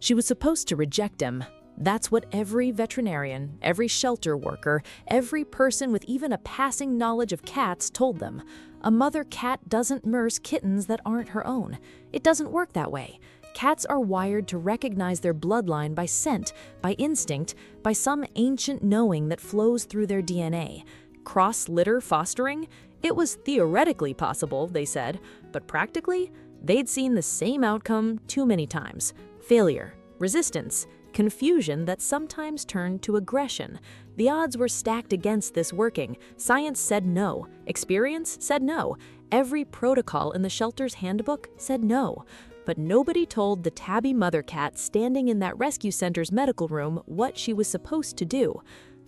She was supposed to reject him. That's what every veterinarian, every shelter worker, every person with even a passing knowledge of cats told them. A mother cat doesn't nurse kittens that aren't her own. It doesn't work that way. Cats are wired to recognize their bloodline by scent, by instinct, by some ancient knowing that flows through their DNA. Cross-litter fostering? It was theoretically possible, they said, but practically, they'd seen the same outcome too many times. Failure, resistance, confusion that sometimes turned to aggression. The odds were stacked against this working. Science said no. Experience said no. Every protocol in the shelter's handbook said no. But nobody told the tabby mother cat standing in that rescue center's medical room what she was supposed to do.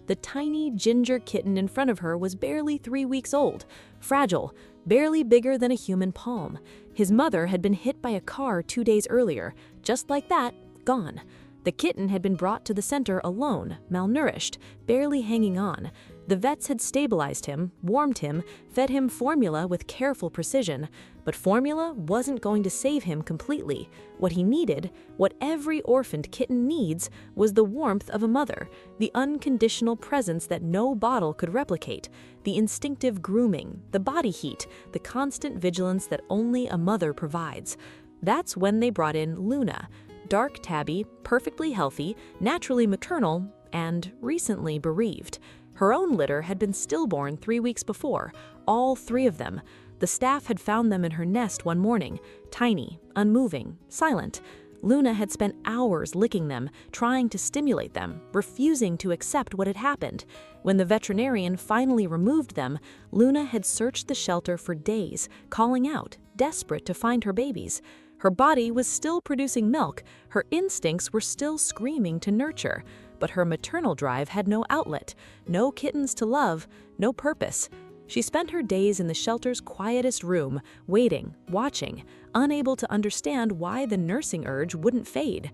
The tiny ginger kitten in front of her was barely 3 weeks old, fragile, barely bigger than a human palm. His mother had been hit by a car 2 days earlier. Just like that, gone. The kitten had been brought to the center alone, malnourished, barely hanging on. The vets had stabilized him, warmed him, fed him formula with careful precision. But formula wasn't going to save him completely. What he needed, what every orphaned kitten needs, was the warmth of a mother, the unconditional presence that no bottle could replicate, the instinctive grooming, the body heat, the constant vigilance that only a mother provides. That's when they brought in Luna. Dark tabby, perfectly healthy, naturally maternal, and recently bereaved. Her own litter had been stillborn 3 weeks before, all 3 of them. The staff had found them in her nest one morning, tiny, unmoving, silent. Luna had spent hours licking them, trying to stimulate them, refusing to accept what had happened. When the veterinarian finally removed them, Luna had searched the shelter for days, calling out, desperate to find her babies. Her body was still producing milk, her instincts were still screaming to nurture, but her maternal drive had no outlet, no kittens to love, no purpose. She spent her days in the shelter's quietest room, waiting, watching, unable to understand why the nursing urge wouldn't fade.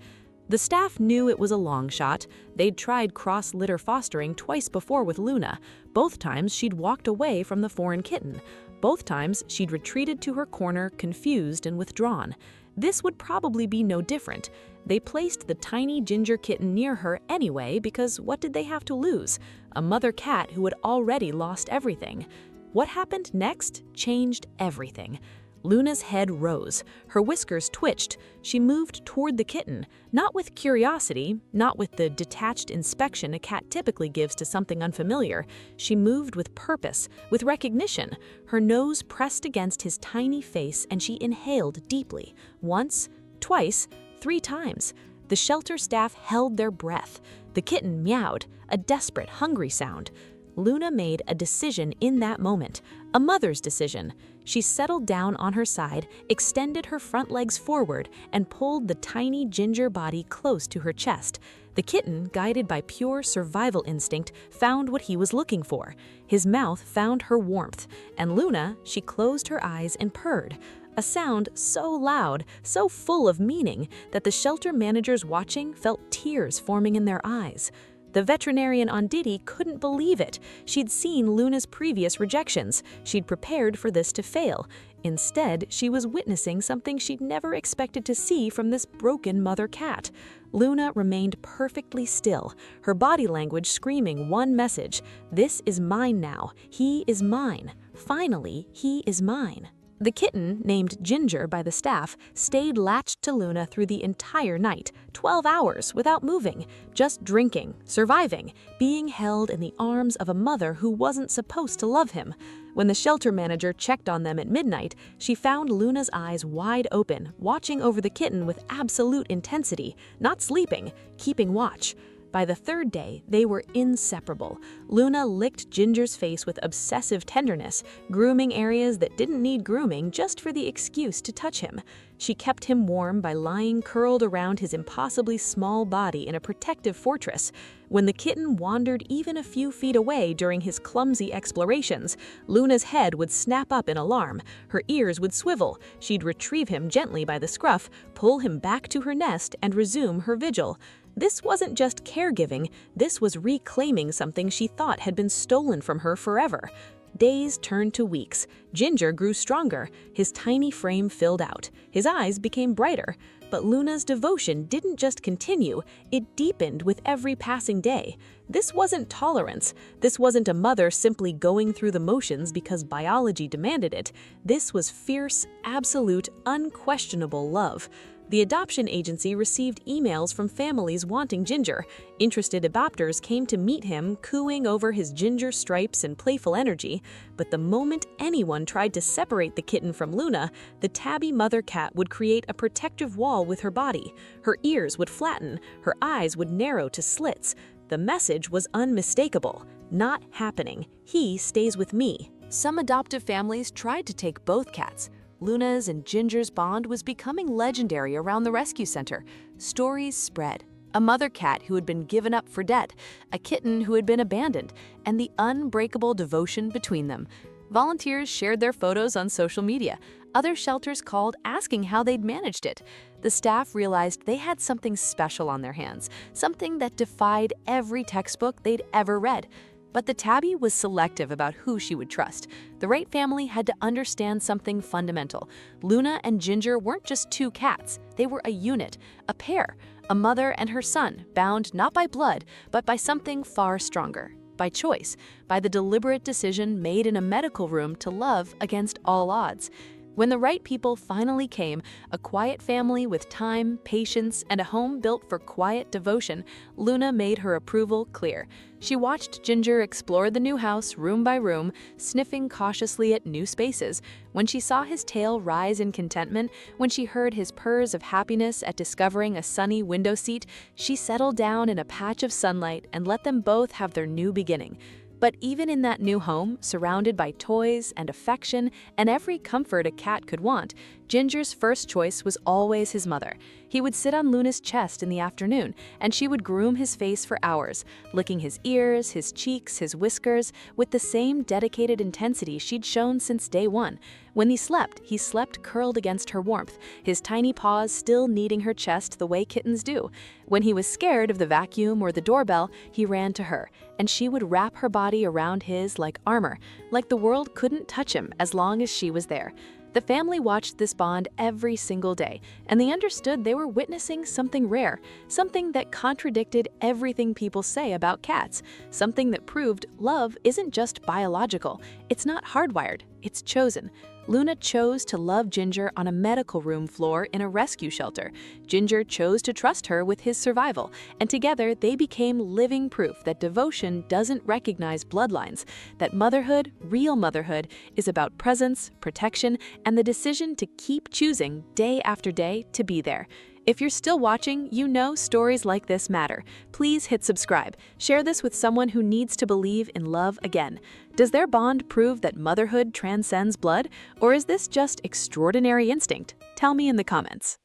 The staff knew it was a long shot. They'd tried cross-litter fostering twice before with Luna. Both times she'd walked away from the foreign kitten. Both times she'd retreated to her corner, confused and withdrawn. This would probably be no different. They placed the tiny ginger kitten near her anyway because what did they have to lose? A mother cat who had already lost everything. What happened next changed everything. Luna's head rose, her whiskers twitched. She moved toward the kitten, not with curiosity, not with the detached inspection a cat typically gives to something unfamiliar. She moved with purpose, with recognition. Her nose pressed against his tiny face and she inhaled deeply. Once, twice, 3 times. The shelter staff held their breath. The kitten meowed, a desperate, hungry sound. Luna made a decision in that moment, a mother's decision. She settled down on her side, extended her front legs forward, and pulled the tiny ginger body close to her chest. The kitten, guided by pure survival instinct, found what he was looking for. His mouth found her warmth, and Luna, she closed her eyes and purred. A sound so loud, so full of meaning, that the shelter managers watching felt tears forming in their eyes. The veterinarian on duty couldn't believe it. She'd seen Luna's previous rejections. She'd prepared for this to fail. Instead, she was witnessing something she'd never expected to see from this broken mother cat. Luna remained perfectly still, her body language screaming one message: "This is mine now. He is mine. Finally, he is mine." The kitten, named Ginger by the staff, stayed latched to Luna through the entire night, 12 hours without moving, just drinking, surviving, being held in the arms of a mother who wasn't supposed to love him. When the shelter manager checked on them at midnight, she found Luna's eyes wide open, watching over the kitten with absolute intensity, not sleeping, keeping watch. By the 3rd day, they were inseparable. Luna licked Ginger's face with obsessive tenderness, grooming areas that didn't need grooming just for the excuse to touch him. She kept him warm by lying curled around his impossibly small body in a protective fortress. When the kitten wandered even a few feet away during his clumsy explorations, Luna's head would snap up in alarm, her ears would swivel, she'd retrieve him gently by the scruff, pull him back to her nest, and resume her vigil. This wasn't just caregiving, this was reclaiming something she thought had been stolen from her forever. Days turned to weeks. Ginger grew stronger. His tiny frame filled out. His eyes became brighter. But Luna's devotion didn't just continue, it deepened with every passing day. This wasn't tolerance. This wasn't a mother simply going through the motions because biology demanded it. This was fierce, absolute, unquestionable love. The adoption agency received emails from families wanting Ginger. Interested adopters came to meet him, cooing over his ginger stripes and playful energy. But the moment anyone tried to separate the kitten from Luna, the tabby mother cat would create a protective wall with her body. Her ears would flatten, her eyes would narrow to slits. The message was unmistakable. Not happening. He stays with me. Some adoptive families tried to take both cats. Luna's and Ginger's bond was becoming legendary around the rescue center. Stories spread. A mother cat who had been given up for dead, a kitten who had been abandoned, and the unbreakable devotion between them. Volunteers shared their photos on social media. Other shelters called asking how they'd managed it. The staff realized they had something special on their hands, something that defied every textbook they'd ever read. But the tabby was selective about who she would trust. The right family had to understand something fundamental. Luna and Ginger weren't just two cats. They were a unit, a pair, a mother and her son, bound not by blood, but by something far stronger. By choice, by the deliberate decision made in a medical room to love against all odds. When the right people finally came, a quiet family with time, patience, and a home built for quiet devotion, Luna made her approval clear. She watched Ginger explore the new house room by room, sniffing cautiously at new spaces. When she saw his tail rise in contentment, when she heard his purrs of happiness at discovering a sunny window seat, she settled down in a patch of sunlight and let them both have their new beginning. But even in that new home, surrounded by toys and affection and every comfort a cat could want, Ginger's first choice was always his mother. He would sit on Luna's chest in the afternoon, and she would groom his face for hours, licking his ears, his cheeks, his whiskers, with the same dedicated intensity she'd shown since day one. When he slept curled against her warmth, his tiny paws still kneading her chest the way kittens do. When he was scared of the vacuum or the doorbell, he ran to her, and she would wrap her body around his like armor, like the world couldn't touch him as long as she was there. The family watched this bond every single day, and they understood they were witnessing something rare, something that contradicted everything people say about cats, something that proved love isn't just biological, it's not hardwired, it's chosen. Luna chose to love Ginger on a medical room floor in a rescue shelter. Ginger chose to trust her with his survival, and together they became living proof that devotion doesn't recognize bloodlines, that motherhood, real motherhood, is about presence, protection, and the decision to keep choosing day after day to be there. If you're still watching, you know stories like this matter. Please hit subscribe. Share this with someone who needs to believe in love again. Does their bond prove that motherhood transcends blood, or is this just extraordinary instinct? Tell me in the comments.